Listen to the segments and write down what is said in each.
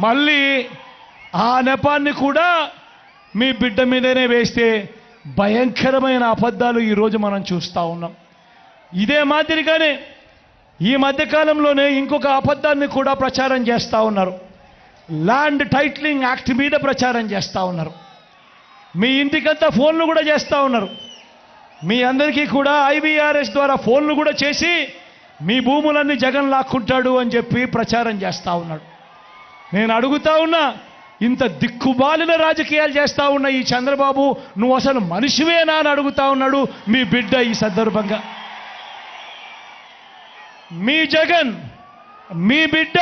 మళ్ళీ ఆ నెపాన్ని కూడా మీ బిడ్డ మీదనే వేస్తే భయంకరమైన అబద్ధాలు ఈరోజు మనం చూస్తూ ఉన్నాం. ఇదే మాదిరిగానే ఈ మధ్యకాలంలోనే ఇంకొక అబద్ధాన్ని కూడా ప్రచారం చేస్తూ ఉన్నారు. ల్యాండ్ టైటిలింగ్ యాక్ట్ మీద ప్రచారం చేస్తూ ఉన్నారు. మీ ఇంటికంతా ఫోన్లు కూడా చేస్తూ ఉన్నారు. మీ అందరికీ కూడా IVRS ద్వారా ఫోన్లు కూడా చేసి మీ భూములన్నీ జగన్ లాక్కుంటాడు అని చెప్పి ప్రచారం చేస్తూ ఉన్నాడు. నేను అడుగుతా ఉన్నా, ఇంత దిక్కుబాలిన రాజకీయాలు చేస్తూ ఉన్న ఈ చంద్రబాబు, నువ్వు అసలు మనిషివేనా అని అడుగుతా ఉన్నాడు మీ బిడ్డ. ఈ సందర్భంగా మీ జగన్, మీ బిడ్డ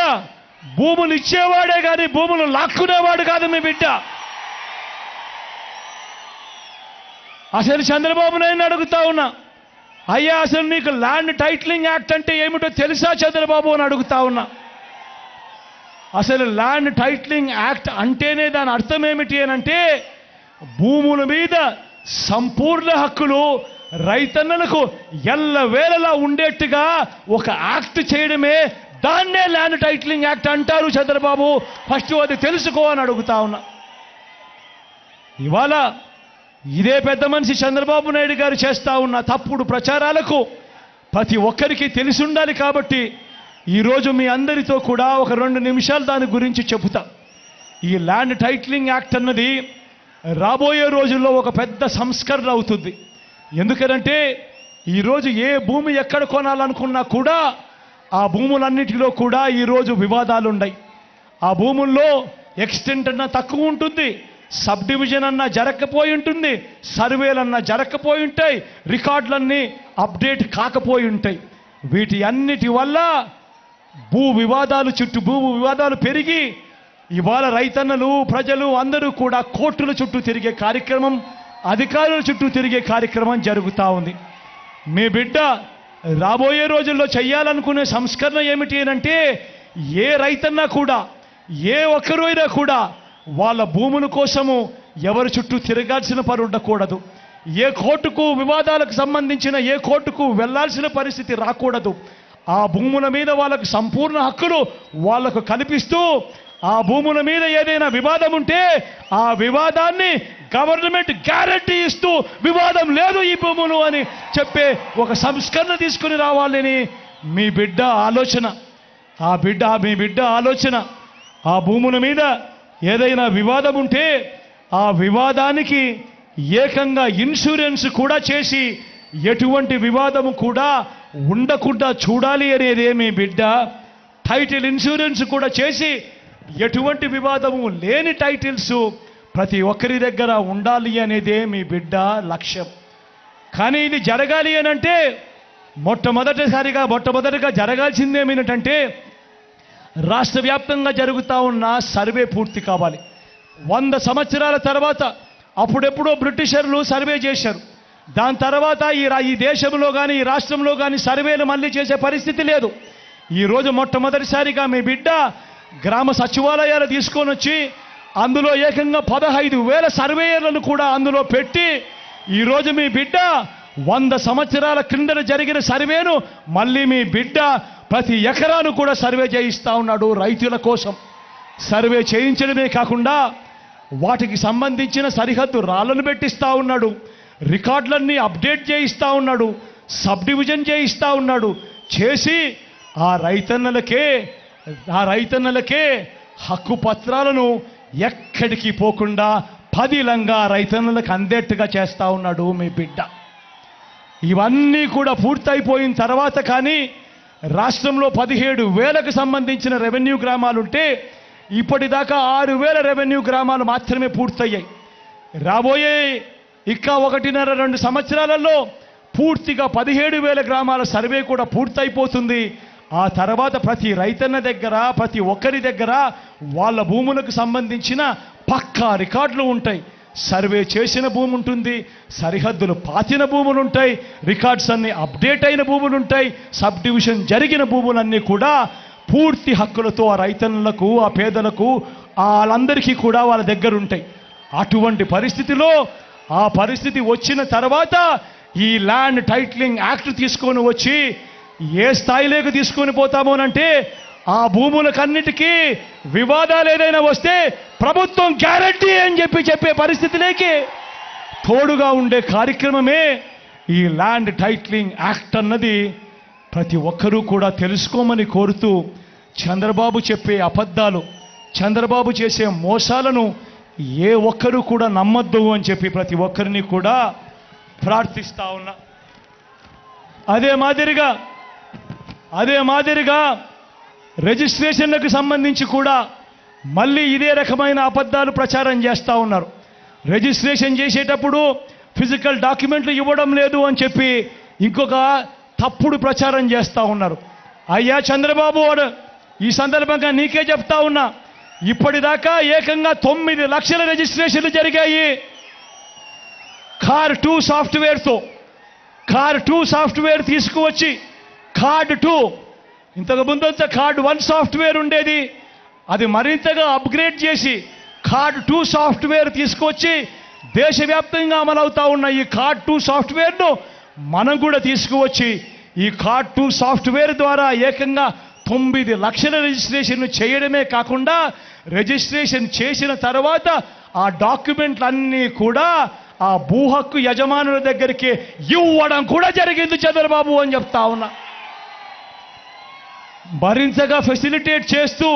భూములు ఇచ్చేవాడే కానీ భూములు లాక్కునేవాడు కాదు మీ బిడ్డ. అసలు చంద్రబాబు నాయుడు అడుగుతా ఉన్నా, అయ్యా అసలు నీకు ల్యాండ్ టైటిలింగ్ యాక్ట్ అంటే ఏమిటో తెలుసా చంద్రబాబు అని అడుగుతా ఉన్నా. అసలు ల్యాండ్ టైటిలింగ్ యాక్ట్ అంటేనే దాని అర్థం ఏమిటి అని అంటే, భూముల మీద సంపూర్ణ హక్కులు రైతన్నలకు ఎల్లవేళలా ఉండేట్టుగా ఒక యాక్ట్ చేయడమే, దాన్నే ల్యాండ్ టైటిలింగ్ యాక్ట్ అంటారు చంద్రబాబు. ఫస్ట్ అది తెలుసుకో అని అడుగుతా ఉన్నా. ఇవాళ ఇదే పెద్ద మనిషి చంద్రబాబు నాయుడు గారు చేస్తూ ఉన్న తప్పుడు ప్రచారాలకు ప్రతి ఒక్కరికి తెలిసి ఉండాలి. కాబట్టి ఈరోజు మీ అందరితో కూడా ఒక 2 నిమిషాలు దాని గురించి చెబుతా. ఈ ల్యాండ్ టైటిలింగ్ యాక్ట్ అన్నది రాబోయే రోజుల్లో ఒక పెద్ద సంస్కరణ అవుతుంది. ఎందుకంటే ఈరోజు ఏ భూమి ఎక్కడ కొనాలనుకున్నా కూడా ఆ భూములన్నిటిలో కూడా ఈరోజు వివాదాలు ఉన్నాయి. ఆ భూముల్లో ఎక్స్టెంట్ అన్నా తక్కువ ఉంటుంది, సబ్ డివిజన్ అన్నా జరగకపోయి ఉంటుంది, సర్వేలన్నా జరగకపోయి ఉంటాయి, రికార్డులన్నీ అప్డేట్ కాకపోయి ఉంటాయి. వీటి అన్నిటి వల్ల భూ వివాదాలు పెరిగి ఇవాళ రైతన్నలు, ప్రజలు అందరూ కూడా కోర్టుల చుట్టూ తిరిగే కార్యక్రమం, అధికారుల చుట్టూ తిరిగే కార్యక్రమం జరుగుతూ ఉంది. మీ బిడ్డ రాబోయే రోజుల్లో చేయాలనుకునే సంస్కరణ ఏమిటి అంటే, ఏ రైతన్నా కూడా, ఏ ఒక్కరైనా కూడా వాళ్ళ భూముల కోసము ఎవరి చుట్టూ తిరగాల్సిన పని ఉండకూడదు. ఏ కోర్టుకు వివాదాలకు సంబంధించిన ఏ కోర్టుకు వెళ్లాల్సిన పరిస్థితి రాకూడదు. ఆ భూముల మీద వాళ్ళకు సంపూర్ణ హక్కులు వాళ్లకు కల్పిస్తూ, ఆ భూముల మీద ఏదైనా వివాదం ఉంటే ఆ వివాదాన్ని గవర్నమెంట్ గ్యారంటీ ఇస్తూ, వివాదం లేదు ఈ భూములు అని చెప్పే ఒక సంస్కరణ తీసుకుని రావాలని మీ బిడ్డ ఆలోచన. మీ బిడ్డ ఆలోచన ఆ భూముల మీద ఏదైనా వివాదం ఉంటే ఆ వివాదానికి ఏకంగా ఇన్సూరెన్స్ కూడా చేసి ఎటువంటి వివాదము కూడా ఉండకుండా చూడాలి అనేదే మీ బిడ్డ. టైటిల్ ఇన్సూరెన్స్ కూడా చేసి ఎటువంటి వివాదము లేని టైటిల్స్ ప్రతి ఒక్కరి దగ్గర ఉండాలి అనేదే మీ బిడ్డ లక్ష్యం. కానీ ఇది జరగాలి అని అంటే మొట్టమొదటిగా జరగాల్సిందేమిటంటే, రాష్ట్ర వ్యాప్తంగా జరుగుతూ ఉన్న సర్వే పూర్తి కావాలి. 100 సంవత్సరాల తర్వాత అప్పుడెప్పుడో బ్రిటిషర్లు సర్వే చేశారు. దాని తర్వాత ఈ దేశంలో కానీ ఈ రాష్ట్రంలో కానీ సర్వేలు మళ్ళీ చేసే పరిస్థితి లేదు. ఈరోజు మొట్టమొదటిసారిగా మీ బిడ్డ గ్రామ సచివాలయాలు తీసుకొని వచ్చి అందులో ఏకంగా 15,000 సర్వేయర్లను కూడా అందులో పెట్టి ఈరోజు మీ బిడ్డ 100 సంవత్సరాల క్రిందట జరిగిన సర్వేను మళ్ళీ మీ బిడ్డ ప్రతి ఎకరాను కూడా సర్వే చేయిస్తూ ఉన్నాడు. రైతుల కోసం సర్వే చేయించడమే కాకుండా వాటికి సంబంధించిన సరిహద్దు రాళ్లను పెట్టిస్తూ ఉన్నాడు, రికార్డులన్నీ అప్డేట్ చేయిస్తూ ఉన్నాడు, సబ్ డివిజన్ చేయిస్తూ ఉన్నాడు. చేసి ఆ రైతన్నలకే హక్కు పత్రాలను ఎక్కడికి పోకుండా పదిలంగా రైతన్నలకు అందేట్టుగా చేస్తూ ఉన్నాడు మీ బిడ్డ. ఇవన్నీ కూడా పూర్తయిపోయిన తర్వాత కానీ రాష్ట్రంలో 17,000కు సంబంధించిన రెవెన్యూ గ్రామాలుంటే ఇప్పటిదాకా 6,000 రెవెన్యూ గ్రామాలు మాత్రమే పూర్తయ్యాయి. రాబోయే ఇంకా 1.5-2 సంవత్సరాలలో పూర్తిగా 17,000 గ్రామాల సర్వే కూడా పూర్తయిపోతుంది. ఆ తర్వాత ప్రతి రైతన్న దగ్గర, ప్రతి ఒక్కరి దగ్గర వాళ్ళ భూములకు సంబంధించిన పక్కా రికార్డులు ఉంటాయి. సర్వే చేసిన భూమి ఉంటుంది, సరిహద్దులు పాతిన భూములు ఉంటాయి, రికార్డ్స్ అన్ని అప్డేట్ అయిన భూములు ఉంటాయి, సబ్ డివిజన్ జరిగిన భూములన్నీ కూడా పూర్తి హక్కులతో ఆ రైతన్నులకు, ఆ పేదలకు, వాళ్ళందరికీ కూడా వాళ్ళ దగ్గర ఉంటాయి. అటువంటి పరిస్థితిలో ఆ పరిస్థితి వచ్చిన తర్వాత ఈ ల్యాండ్ టైటిలింగ్ యాక్ట్ తీసుకొని వచ్చి ఏ స్థాయిలోకి తీసుకొని పోతామోనంటే ఆ భూములకన్నిటికీ వివాదాలు ఏదైనా వస్తే ప్రభుత్వం గ్యారంటీ అని చెప్పే పరిస్థితిలోకి తోడుగా ఉండే కార్యక్రమమే ఈ ల్యాండ్ టైటిలింగ్ యాక్ట్ అన్నది ప్రతి ఒక్కరూ కూడా తెలుసుకోమని కోరుతూ, చంద్రబాబు చెప్పే అబద్ధాలు, చంద్రబాబు చేసే మోసాలను ఏ ఒక్కరూ కూడా నమ్మొద్దు అని చెప్పి ప్రతి ఒక్కరిని కూడా ప్రార్థిస్తా ఉన్నా. అదే మాదిరిగా రిజిస్ట్రేషన్లకు సంబంధించి కూడా మళ్ళీ ఇదే రకమైన అబద్ధాలు ప్రచారం చేస్తూ ఉన్నారు. రిజిస్ట్రేషన్ చేసేటప్పుడు ఫిజికల్ డాక్యుమెంట్లు ఇవ్వడం లేదు అని చెప్పి ఇంకొక తప్పుడు ప్రచారం చేస్తూ ఉన్నారు. అయ్యా చంద్రబాబు, ఈ సందర్భంగా నీకే చెప్తా ఉన్నా, ఇప్పటిదాకా ఏకంగా 9 లక్షల రిజిస్ట్రేషన్లు జరిగాయి కార్ 2 సాఫ్ట్వేర్తో. కార్ 2 సాఫ్ట్వేర్ తీసుకువచ్చి కార్డ్ 2, ఇంతకు ముందంతా కార్డ్ 1 సాఫ్ట్వేర్ ఉండేది, అది మరింతగా అప్గ్రేడ్ చేసి కార్డ్ 2 సాఫ్ట్వేర్ తీసుకొచ్చి దేశవ్యాప్తంగా అమలవుతా ఉన్న ఈ కార్డ్ 2 సాఫ్ట్వేర్ను మనం కూడా తీసుకువచ్చి ఈ కార్డ్ 2 సాఫ్ట్వేర్ ద్వారా ఏకంగా 9 లక్షల రిజిస్ట్రేషన్ చేయడమే కాకుండా రిజిస్ట్రేషన్ చేసిన తర్వాత ఆ డాక్యుమెంట్లన్నీ కూడా ఆ భూ హక్కు యజమానుల దగ్గరికి ఇవ్వడం కూడా జరిగింది చంద్రబాబు అని చెప్తా ఉన్నా. మరింతగా ఫెసిలిటేట్ చేస్తూ,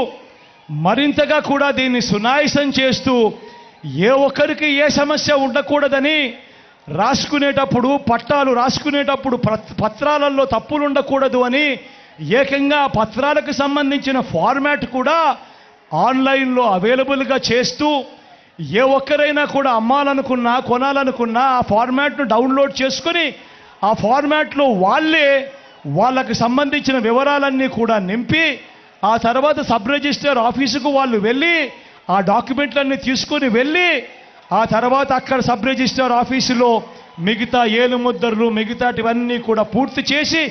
మరింతగా కూడా దీన్ని సునాయాసం చేస్తూ, ఏ ఒక్కరికి ఏ సమస్య ఉండకూడదని రాసుకునేటప్పుడు, పట్టాలు రాసుకునేటప్పుడు పత్రాలలో తప్పులు ఉండకూడదు అని ఏకంగా పత్రాలకు సంబంధించిన ఫార్మాట్ కూడా ఆన్లైన్లో అవైలబుల్గా చేస్తూ, ఏ ఒక్కరైనా కూడా అమ్మాలనుకున్నా కొనాలనుకున్నా ఆ ఫార్మాట్ను డౌన్లోడ్ చేసుకొని ఆ ఫార్మాట్లో వాళ్ళకు సంబంధించిన వివరాలన్నీ కూడా నింపి ఆ తర్వాత సబ్ రిజిస్టర్ ఆఫీసుకు వాళ్ళు వెళ్ళి ఆ డాక్యుమెంట్లన్నీ తీసుకొని వెళ్ళి ఆ తర్వాత అక్కడ సబ్ రిజిస్టర్ ఆఫీసులో మిగతా ఏలుముద్రలు మిగతాటివన్నీ కూడా పూర్తి చేసి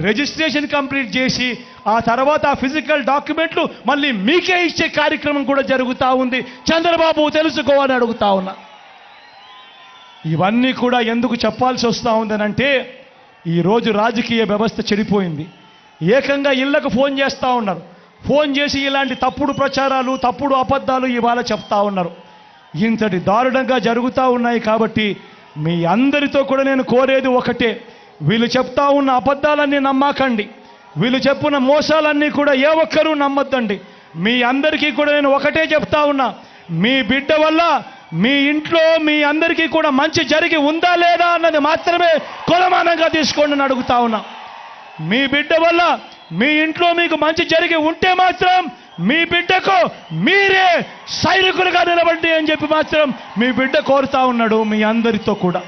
రిజిస్ట్రేషన్ కంప్లీట్ చేసి ఆ తర్వాత ఆ ఫిజికల్ డాక్యుమెంట్లు మళ్ళీ మీకే ఇచ్చే కార్యక్రమం కూడా జరుగుతూ ఉంది. చంద్రబాబు తెలుసుకోవాలని అడుగుతా ఉన్నా. ఇవన్నీ కూడా ఎందుకు చెప్పాల్సి వస్తూ ఉందనంటే, ఈరోజు రాజకీయ వ్యవస్థ చెడిపోయింది. ఏకంగా ఇళ్లకు ఫోన్ చేస్తూ ఉన్నారు. ఫోన్ చేసి ఇలాంటి తప్పుడు ప్రచారాలు, తప్పుడు అబద్ధాలు ఇవాళ చెప్తా ఉన్నారు. ఇంతటి దారుణంగా జరుగుతూ ఉన్నాయి. కాబట్టి మీ అందరితో కూడా నేను కోరేది ఒకటే, వీళ్ళు చెప్తా ఉన్న అబద్ధాలన్నీ నమ్మకండి, వీళ్ళు చెప్పిన మోసాలన్నీ కూడా ఏ ఒక్కరూ నమ్మొద్దండి. మీ అందరికీ కూడా నేను ఒకటే చెప్తా ఉన్నా, మీ బిడ్డ వల్ల మీ ఇంట్లో మీ అందరికీ కూడా మంచి జరిగి ఉందా లేదా అన్నది మాత్రమే కొలమానంగా తీసుకోండి అని అడుగుతా ఉన్నా. మీ బిడ్డ వల్ల మీ ఇంట్లో మీకు మంచి జరిగి ఉంటే మాత్రం మీ బిడ్డకు మీరే సైనికులుగా నిలబడి అని చెప్పి మాత్రం మీ బిడ్డ కోరుతా ఉన్నాడు మీ అందరితో కూడా.